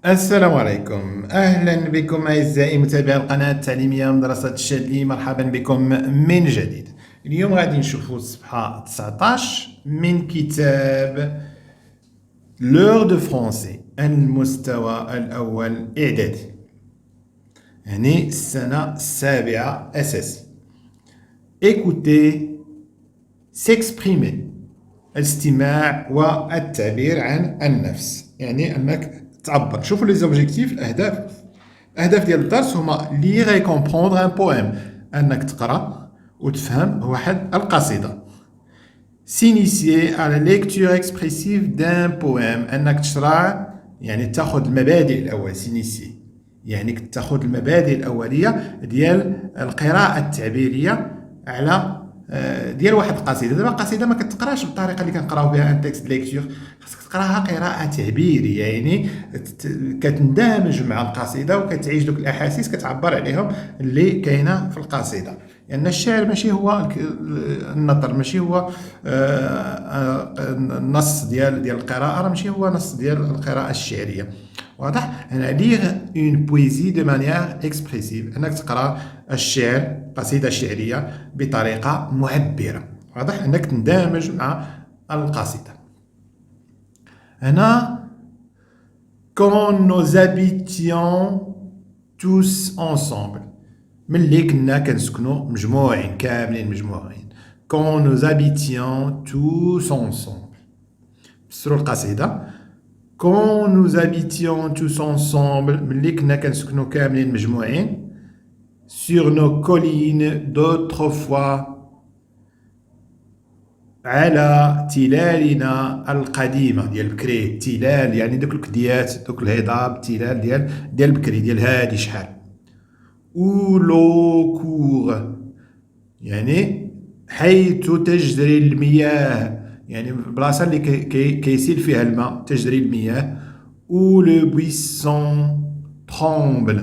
السلام عليكم، أهلا بكم أعزائي متابعي القناة التعليمية مدرسة الشاذلي. مرحبا بكم من جديد. اليوم غادي نشوفوا الصفحة 19 من كتاب لور دو فرونسي، المستوى الأول إعدادي، يعني السنة السابعة أساسي. écouter s'exprimer، الاستماع والتعبير عن النفس، يعني انك تعبر. شوفوا لي زوبجيكتيف، الاهداف ديال الدرس هما ليغ اي كومبروندر ان بويم، انك تقرا وتفهم واحد القصيده. سينيسيي على ليكتور اكسبريسيف دان بويم، انك تشرع يعني تاخذ المبادئ الاول. سينيسيي يعني تاخذ المبادئ الاوليه ديال القراءه التعبيريه على ديال واحد القصيده. دابا القصيده ما كتقراش بالطريقه اللي كنقراو بها ان تكست ليكتور، خاصك تقراها قراءه تعبيريه، يعني كتندمج مع القصيده وكتعيش دوك الاحاسيس، كتعبر عليهم اللي كاينه في القصيده. لان الشعر ماشي هو النثر، ماشي هو النص ديال القراءه، راه ماشي هو نص ديال القراءه الشعريه. واضح؟ انا ليغ اون بويزي دو مانيير اكسبريسيف، انك تقرا الشعر، قصيده شعريه بطريقه معبره. واضح؟ انك تندمج مع القصيده. هنا quand nous habitions tous ensemble، ملي كنا كنسكنوا مجموعين، كاملين مجموعين. quand nous habitions tous ensemble، فسروا القصيده. quand nous habitions tous ensemble، ملي كنا كنسكنوا كاملين مجموعين. sur nos collines d'autrefois، على تلالنا القديمة ديال بكري. التلال يعني دوك الكديات، دوك الهضاب، التلال ديال بكري، ديال هادي شحال. ou l'eau court، يعني حيث تجري المياه، يعني البلاصة اللي كيسيل فيها الماء تجري المياه. ou le buisson tremble،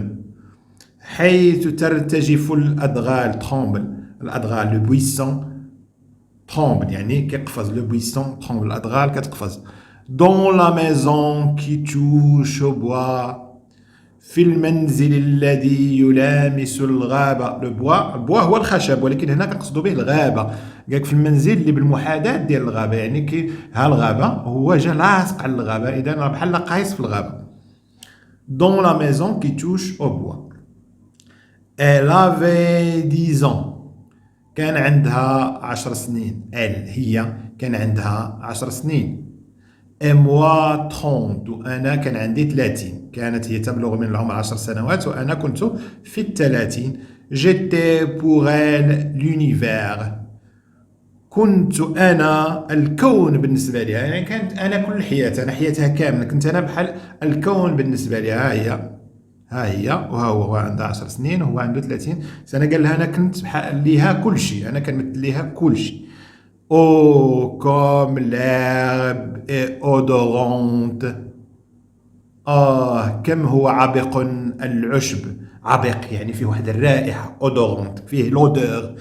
حيث ترتجف الأدغال. tremble الأدغال، le buisson tremble يعني كيقفز. le buisson tremble الأدغال كتقفز. dans la maison qui touche au bois، في المنزل الذي يلامس الغابة. لو بوا، البوا هو الخشب، ولكن هنا كنقصدوا به الغابة. قالك في المنزل اللي بالمحاذاة ديال الغابة، يعني كي ها الغابة هو جا لاصق على الغابة، إذا راه بحال قايس في الغابة. dans la maison qui touche au bois. elle avait 10 ans، كان عندها 10 سنين. هي كان عندها 10 سنين. et moi 30، وأنا كان عندي 30. كانت هي تبلغ من العمر 10 سنوات وأنا كنت في 30. j'étais pour elle l'univers، كنت أنا الكون بالنسبة لها، يعني كانت أنا كل حياتها، أنا حياتها كاملة، كنت أنا بحال الكون بالنسبة لها. ها هي وها هو عندها 10 سنين وهو عنده 30 سنة. قال لها أنا كنت بحال ليها كل شيء، أنا كنمثل ليها كل شيء. Oh comme l'herbe est odorante، كم هو عبق العشب. عبق يعني فيه واحد الرائحة، odorante فيه لودور.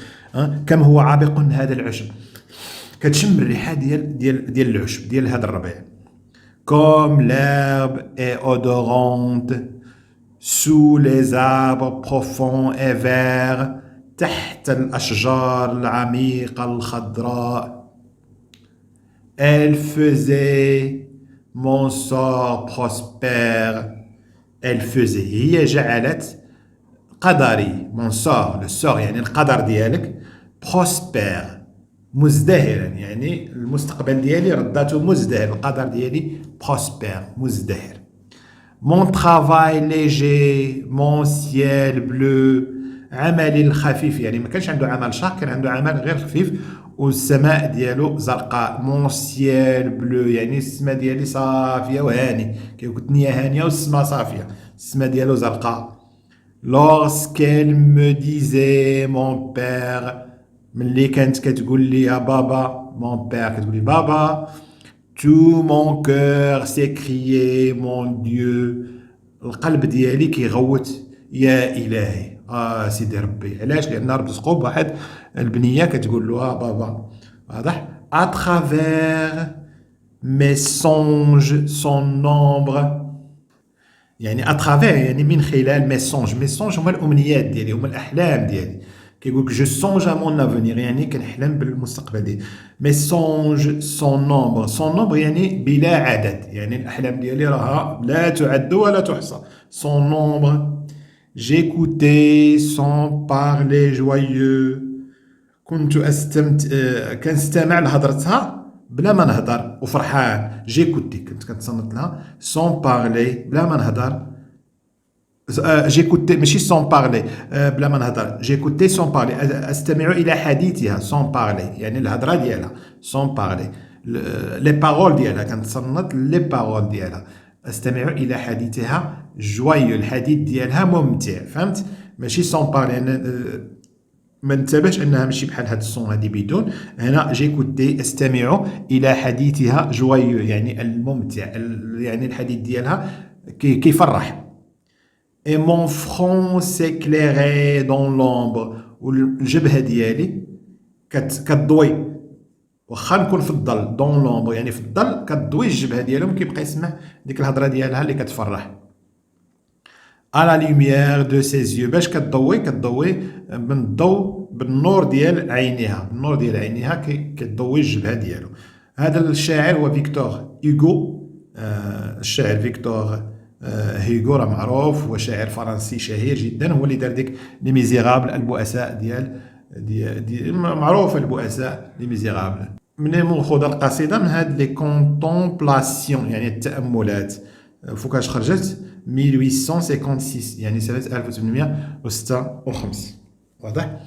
كم هو عبق هذا العشب، كتشم الريحة ديال العشب ديال هذا الربيع. comme l'herbe est odorante sous les arbres profonds et verts، تحت الأشجار العميقة الخضراء. elle faisait mon sort prospère، elle faisait هي جعلت قدري، mon sort le sort يعني القدر ديالك، prospère مزدهرا، يعني المستقبل ديالي رداته مزدهر، القدر ديالي prospère مزدهر. mon travail léger mon ciel bleu، عملي الخفيف، يعني ما كانش عنده عمل شاق، كان عنده عمل غير خفيف والسماء ديالو زرقاء. mon ciel bleu يعني السماء ديالي صافيه وهاني، كيقول الدنيا هانيه والسماء صافيه، السماء ديالو زرقاء. lorsqu'elle me disait mon père، ملي كانت كتقول لي يا بابا، mon père كتقول لي بابا. tout mon cœur s'écriait mon Dieu، القلب ديالي كيغوت يا إلهي. سيدي ربي. علاش؟ لأن رزقو بواحد البنية كتقول له بابا. واضح؟ à travers mes songes sans nombre، يعني اترافير يعني من خلال ميسونج هما الامنيات ديالي هما الاحلام ديالي كيقول لك جو سونج ا مون افونير يعني كنحلم بالمستقبل ديالي ميسونج سون نومبر يعني بلا عدد يعني الاحلام ديالي راها لا تعد ولا تحصى سون نومبر جيكوتي سون بارلي جويو كنت كنستمع لهضرتها بلا ما نهضر وفرحان جيكوتي كنت كنتصنت لها سون بارلي بلا ما نهضر جيكوتي ماشي سون بارلي بلا ما نهضر جيكوتي سون بارلي استمع الى حديثها سون بارلي يعني الهضره ديالها سون بارلي لي بارول ديالها كنتصنت لي بارول ديالها استمع الى حديثها جويو الحديث ديالها ممتع فهمت ماشي سون بارلي ما انتبهش انها ماشي بحال هاد الصون هادي بدون هنا جيكوتي استمع الى حديثها جويو يعني الممتع يعني الحديث ديالها كيفرح et mon front s'éclairait dans l'ombre والجبهه ديالي كتضوي واخا نكون في الظل دون لومبر يعني في الظل كتضوي الجبهه ديالهم كيبقى يسمع ديك الهضره ديالها اللي كتفرح à la lumière de ses yeux باش كتضوي من الضوء بالنور ديال عينيها النور ديال عينيها كتضوي الجبهه ديالو هذا الشاعر هو فيكتور هيغو الشاعر فيكتور هيغو راه معروف هو شاعر فرنسي شهير جدا هو اللي دار ديك لي ميزيرابل البؤساء ديال معروفه البؤساء لي ميزيرابل من مأخوذه القصيده من هاد لي كونتمبلاسيون يعني التاملات فوقاش خرجت 1856 يعني سنة 1856 واضح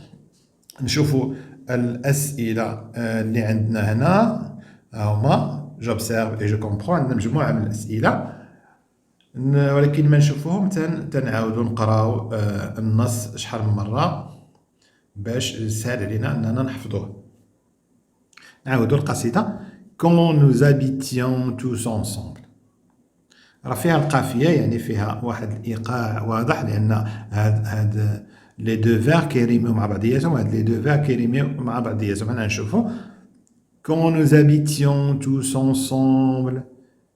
نشوفوا الأسئلة اللي عندنا هنا هما j'observe et je comprends عندنا مجموعة من الأسئلة ولكن ما نشوفوهم تنعاودوا نقراو النص شحال من مرة باش سهل علينا أننا نحفظوه نعاودوا القصيدة quand nous habitions tous ensemble راه فيها القافيه يعني فيها واحد الايقاع واضح لان هاد لي دو فير كيريميو مع بعضياتهم هاد لي دو فير كيريميو مع بعضياتهم انا نشوفو quand nous habitions tous ensemble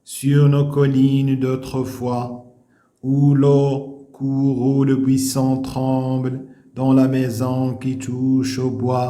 sur nos collines d'autrefois où l'eau court où le buisson tremble dans la maison qui touche au bois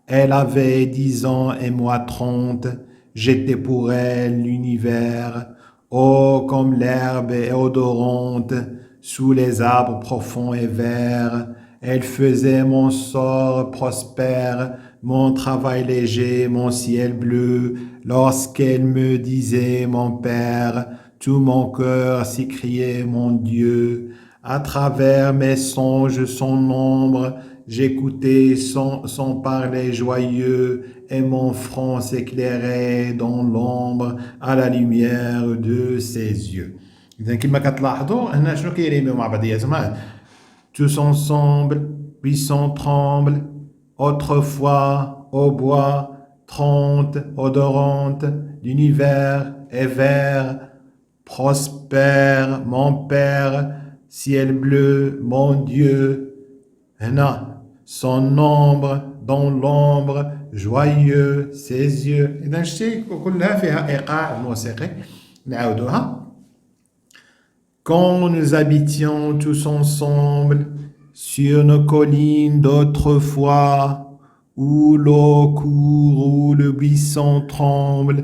elle avait 10 ans et moi 30 j'étais pour elle l'univers. Oh, comme l'herbe est odorante sous les arbres profonds et verts, elle faisait mon sort prospère, mon travail léger, mon ciel bleu, lorsqu'elle me disait mon père, tout mon cœur s'écriait mon Dieu, à travers mes songes son ombre, j'écoutais son parler joyeux et mon front s'éclairait dans l'ombre à la lumière de ses yeux. إذا كما كتلاحظوا هنا شنو كيريميو مع بعضياتهم tous ensemble, buisson tremble, autrefois au bois, 30 odorante, l'univers est vert, prospère, mon père, ciel bleu, mon Dieu, هنا son ombre dans l'ombre joyeux ses yeux إذا شتي كلها فيها إيقاع موسيقي نعاودوها quand nous habitions tous ensemble sur nos collines d'autrefois où l'eau court où le buisson tremble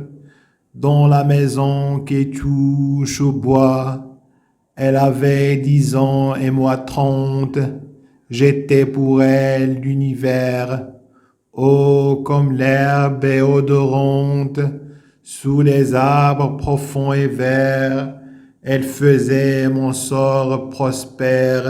dans la maison qui touche au bois elle avait 10 ans et moi 30 j'étais pour elle l'univers. Oh, comme l'herbe est odorante sous les arbres profonds et verts, elle faisait mon sort prospère,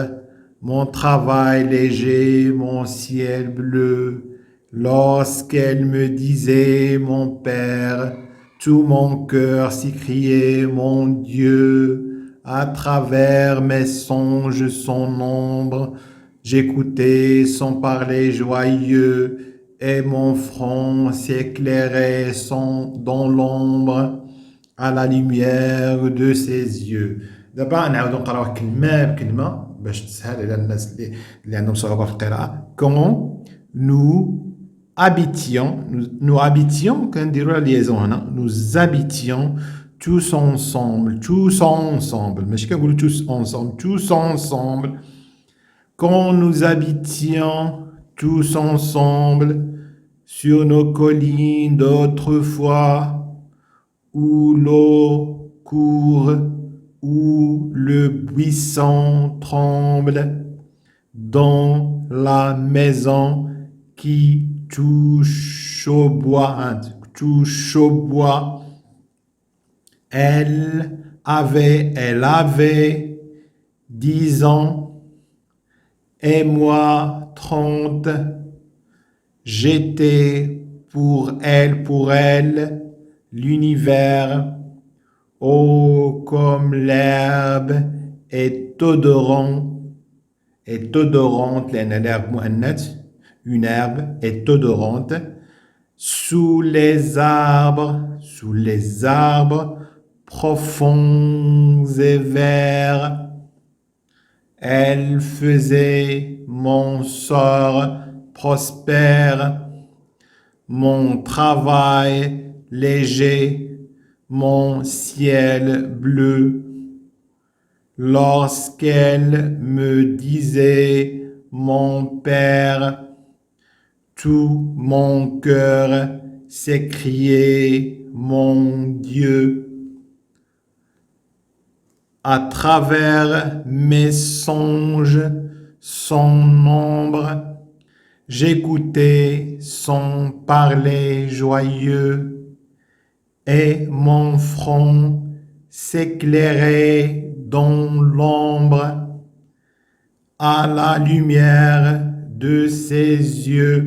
mon travail léger, mon ciel bleu. Lorsqu'elle me disait mon père, tout mon cœur s'écriait mon Dieu, à travers mes songes son ombre. J'écoutais son parler joyeux et mon front s'éclairait dans l'ombre à la lumière de ses yeux. دابا نعاودو نقراوه كلمة بكلمة باش تسهل على الناس اللي عندهم صعوبة في القراءة. Quand nous habitions كنديرو لا ليزون هنا nous habitions tous ensemble, ماشي كنقولوا tous ensemble, tous ensemble, quand nous habitions tous ensemble sur nos collines d'autrefois, où l'eau court, où le buisson tremble, dans la maison qui touche au bois, touche au bois. Elle avait 10 ans, et moi 30. J'étais pour elle, l'univers, oh comme l'herbe est odorante, l'herbe مؤنث, une herbe est odorante, sous les arbres profonds et verts. Elle faisait mon sort prospère, mon travail léger, mon ciel bleu. Lorsqu'elle me disait mon père, tout mon cœur s'écriait mon Dieu. À travers mes songes sans nombre, j'écoutais son parler joyeux, et mon front s'éclairait dans l'ombre à la lumière de ses yeux.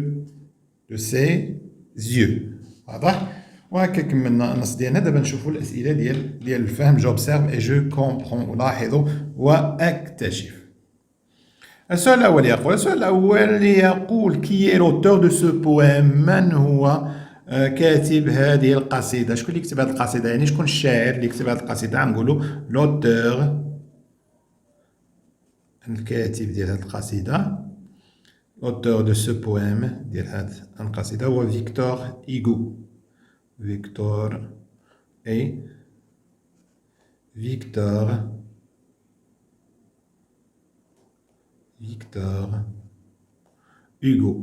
واضح؟ وهكاك من النص ديالنا. دابا نشوفوا الاسئله ديال الفهم. j'observe et je comprends. الاحظ واكتشف. السؤال الأول يقول كي est l'auteur de ce poème. من هو كاتب هذه القصيدة؟ شكون اللي كتب هذه القصيدة؟ يعني شكون الشاعر اللي كتب هذه القصيدة؟ غنقولوا l'auteur، الكاتب ديال هذه القصيدة. l'auteur de ce poème ديال هذه القصيدة هو فيكتور إيغو. Victor Hugo.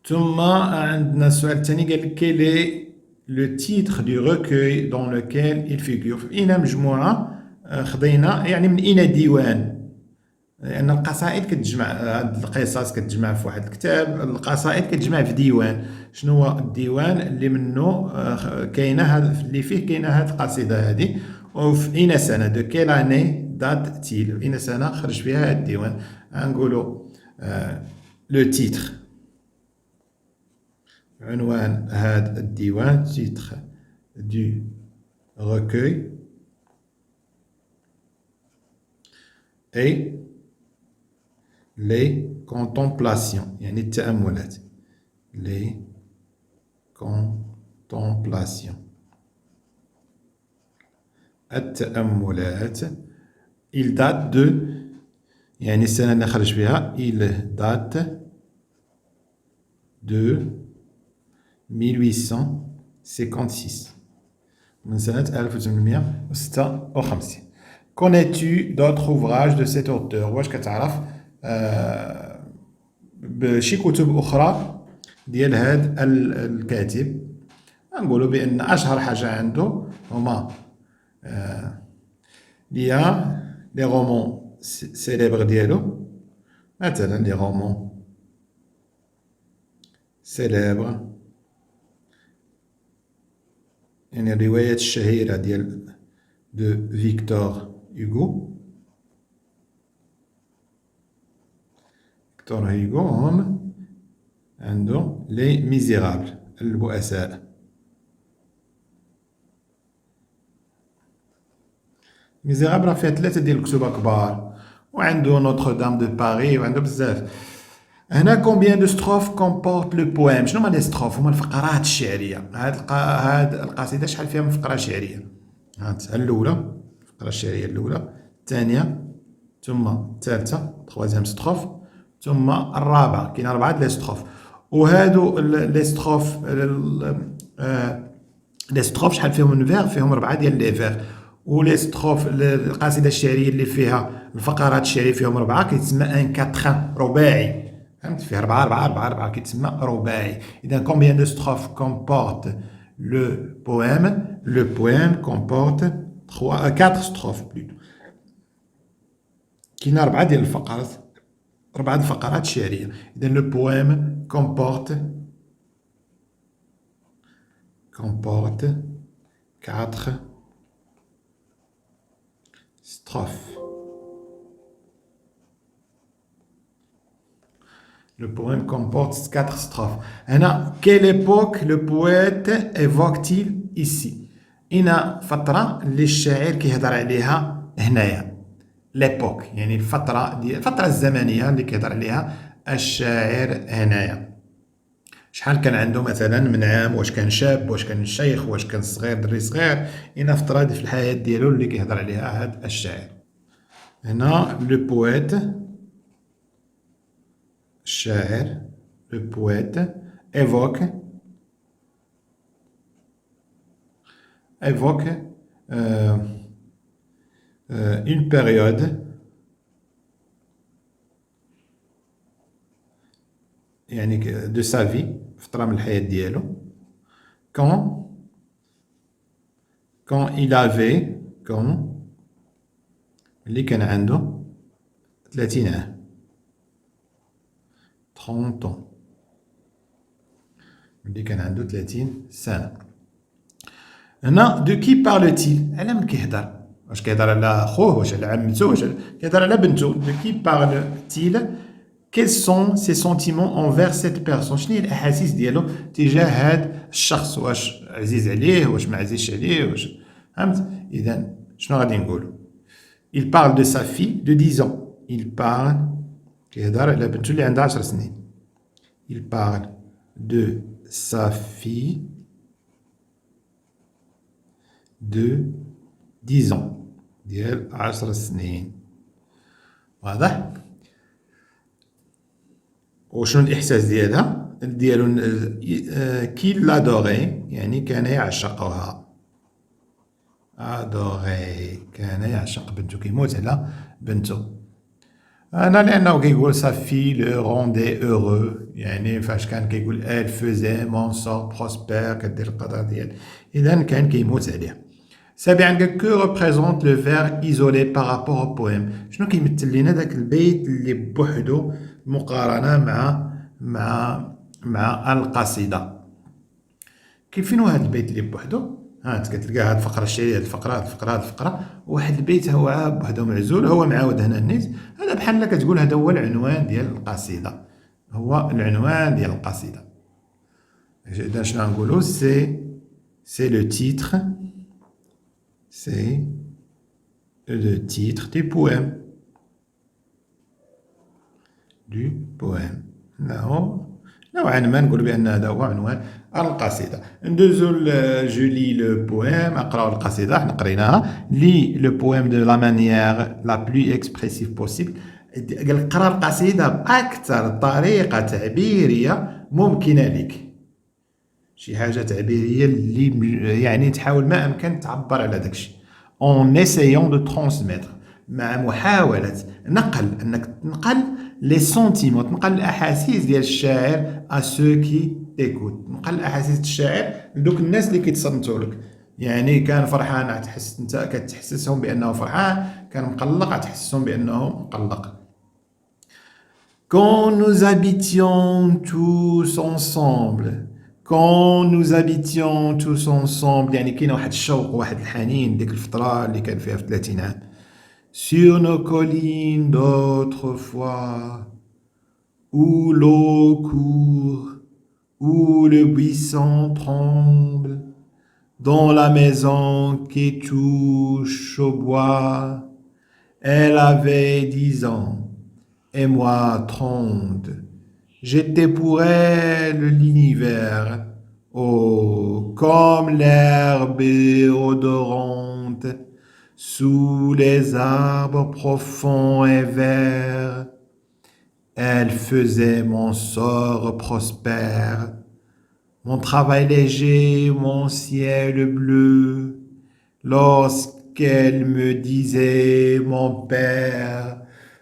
ثم عندنا السؤال الثاني قال quel est le titre du recueil dans lequel il figure. في أين مجموعة خدينا، يعني من أين ديوان، لأن القصائد كتجمع، هاد القصص كتجمع في واحد الكتاب، القصائد كتجمع في ديوان. شنو هو الديوان اللي منه كاينه هاد اللي فيه كاينه هاد القصيده هادي، وفي أين سنة، دو كيل اني دات تيل، في أين سنة خرج فيها هاد الديوان. غنقولو لو تيتر، عنوان هاد الديوان، تيتر دو recueil et les contemplations، يعني التأملات. les contemplations، التأملات. il date de، يعني السنة اللي خرج فيها، il date de 1856، من سنة 1856. Connais-tu d'autres ouvrages de cet auteur؟ واش كتعرف بشي كتب أخرى ديال هاد الكاتب؟ نقولوا بأن أشهر حاجة عنده هما لي رومون سيليبر ديالو، مثلا لي رومون سيليبر، يعني الروايات الشهيرة ديال دو فيكتور هوغو. فيكتور هوغو هم عنده لي ميزيرابل، البؤساء. ميزيرابل راه فيها 3 ديال الكتب كبار، وعنده نوتردام دو باري، وعنده بزاف. هنا كومبيان دو ستروف كومبورت لو بويم؟ شنو هما لي ستروف؟ هما الفقرات الشعريه. هاد القصيده شحال فيها من فقره شعريه؟ هانت الاولى، الفقره الشعريه الاولى، الثانيه، ثم الثالثه، 3 ستروف، ثم الرابعه. كاين 4 لي ستروف. وهادو لي ستروف لي ستروف شحال فيهم من فيغ؟ فيهم 4 ديال لي فيغ. ولي ستروف القصيده الشعريه اللي فيها الفقرات الشعريه فيهم 4 كيتسمى ان كاتخان رباعي. فهمت؟ فيه 4 4 4 4 كيتسمى رباعي. اذا combien de strophes comporte le poème? Le poème comporte 4 strophes plutôt. كاين 4 ديال الفقرات، 4 الفقرات الشعريه. اذا le poème comporte 4 strophes. Le poème comporte 4 strophes. Quelle époque le poète évoque-t-il ici? هنا فترة اللي الشاعر كيهضر عليها هنايا. l'époque يعني الفترة الزمنية اللي كيهضر عليها الشاعر هنايا. شحال كان عنده مثلا من عام، واش كان شاب، واش كان شيخ، واش كان صغير، دري صغير. هنا فترة في الحياة ديالو اللي كيهضر عليها هاد الشاعر. هنا لو بويت الشاعر، لو بويت évoque une période يعني de sa vie، فترة من الحياة ديالو، quand il avait اللي كان عنده 30 عام، 30 ans، اللي كان عنده 30 سنة. هنا دو كي parle-t-il؟ على من كيهضر؟ واش كيهضر على خوه، واش على عمته، واش كيهضر على بنته؟ دو كي parle-t-il؟ Quels sont ses sentiments envers cette personne؟ شنو هي الأحاسيس ديالو تجاه هاد الشخص؟ واش عزيز عليه، واش ما عزيزش عليه، واش فهمت؟ إذا شنو غادي نقولو؟ Il parle de sa fille de 10 ans. Il parle كيهضر على بنته اللي عندها 10 سنين. Il parle de sa fille de 10 ans ديال 10 سنين. واضح؟ وشنو الإحساس ديالها؟ ديالو كي لادوغي يعني كان يعشقها. ادوغي كان يعشق بنته، كيموت على بنته. أنا لأنه كيقول صافي لو روندي أوغو، يعني فاش كان كيقول elle faisait mon sort prospère، كدير القدر ديال، إذا كان كيموت عليها. سابعا كو ريبريزونت لو فير ايزولي بارابور او بويم؟ شنو كيمثل لينا داك البيت اللي بوحدو مقارنة مع القصيدة؟ كيفين هاد البيت اللي بوحدو؟ انت كتلقى هاد الفقرة الشعرية، هاد الفقرة، وواحد البيت هو بوحدو معزول، هو معاود هنا النيت. هذا بحال كتقول هذا هو العنوان ديال القصيدة، هو العنوان ديال القصيدة. إذا شنو نقولو؟ سي لو تيتر، c'est le titre du poème. نوعا ما نقول بأن هذا هو عنوان القصيدة. ندوزو جو لي لو بويم، أقرأ القصيدة، حنا قريناها. لي لو بويم دو لا مانيير لا بلو اكسبريسيف بوسيبل. قال قرا القصيدة بأكثر طريقة تعبيرية ممكنة لك. شي حاجة تعبيرية اللي يعني تحاول ما أمكن تعبر على داكشي. en essayant de transmettre، مع محاولة نقل، أنك تنقل لي سونتيمون، تنقل الأحاسيس ديال الشاعر à ceux qui t'écoutent، تنقل الأحاسيس الشاعر لدوك الناس اللي كيتصنتوا لك. يعني كان فرحان تحس أنت كتحسسهم بأنه فرحان، كان مقلق تحسسهم بأنه مقلق. Quand nous habitions tous ensemble، quand nous habitions tous ensemble يعني كاين واحد الشوق وواحد الحنين ديك الفترة اللي كان فيها في 30 عام. sur nos collines d'autrefois où l'eau court، où le buisson tremble، dans la maison qui touche au bois. Elle avait 10 ans et moi 30. J'étais pour elle l'univers, oh, comme l'herbe odorante sous les arbres profonds et verts. Elle faisait mon sort prospère, mon travail léger, mon ciel bleu. Lorsqu'elle me disait mon père,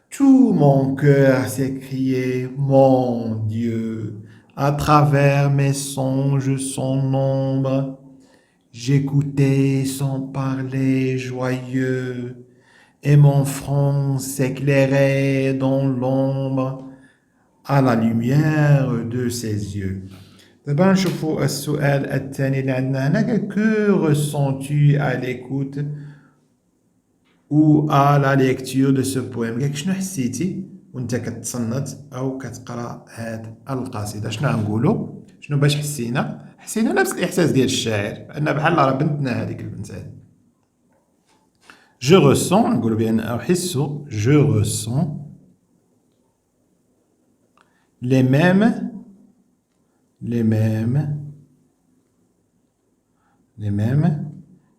tout mon cœur s'écriait mon Dieu. À travers mes songes son ombre, j'écoutais son parler joyeux. Et mon front s'éclairait dans l'ombre à la lumière de ses yeux. دابا نشوفوا السؤال الثاني اللي عندنا هنا que ressens-tu à l'écoute ou à la lecture de ce poème قالك شنو حسيتي وانت كتصنت او كتقرا هاد القصيده شنو غنقولوا شنو باش حسينا نفس الاحساس ديال الشاعر بان بحال راه بنتنا هذيك البنت هذه je ressens نقولوا بان احس je ressens les mêmes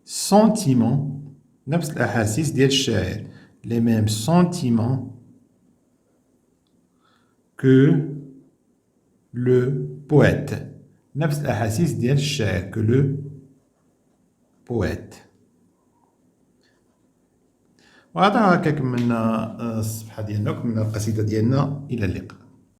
sentiments نفس الأحاسيس ديال الشاعر les mêmes sentiments que le poète نفس الأحاسيس ديال الشاعر que le poète وهذا هكا كملنا الصفحة ديالنا وكملنا القصيدة ديالنا إلى اللقاء